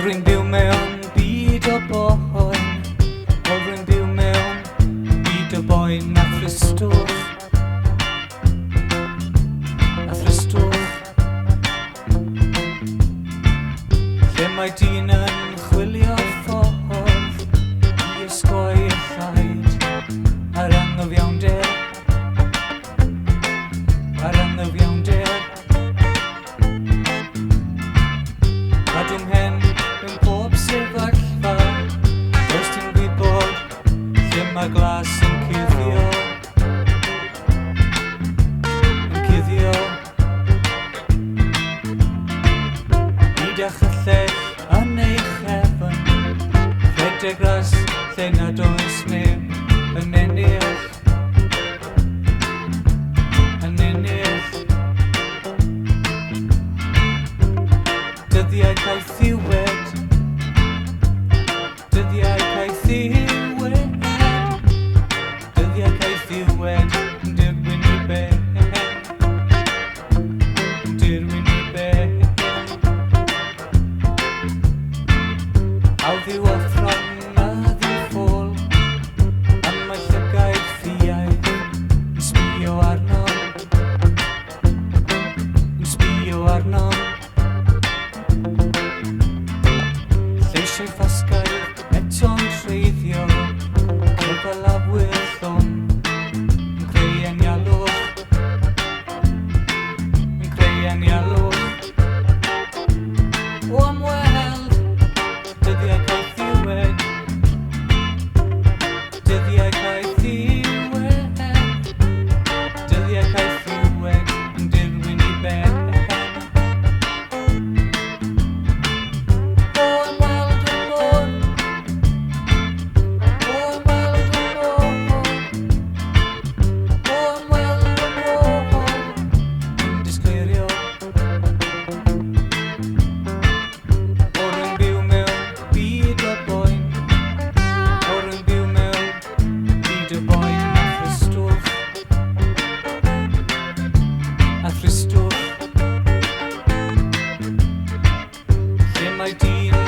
O'r rwy'n byw mewn byd o boen, o'r rwy'n byw mewn byd o boen a thristwch, a thristwch. Lle mae dyn yn chwilio ffordd i osgoi llaid ar anghyfiawnder, ar anghyfiawnder. Cadw mhen yn pob sefyllfa, does ti'n gwybod lle mae glas yn cuddio, yn cuddio. Hyd a chyllell yn ei chefn, rhedeg ras lle nad oes neb yn ennill, yn ennill. Dyddiau caeth ddiwed, dyddiau caeth ddiwed, dyddiau caeth ddiwed, yn dirwyn i ben, yn dirwyn i ben. Awdd yw offron a ddiffol, am mae llygaid ffiaidd yn sbïo arno, yn sbïo arno. Lleisiau ffasgaidd eto'n treiddio, cyfal a wyllon, yn creu enialwch, yn creu enialwch. O am weld, dyddiau caeth ddiwed, dyddiau caeth ddiwed, dyddiau caeth ddiwed, yn dirwyn i ben. A thristwch, lle mae dyn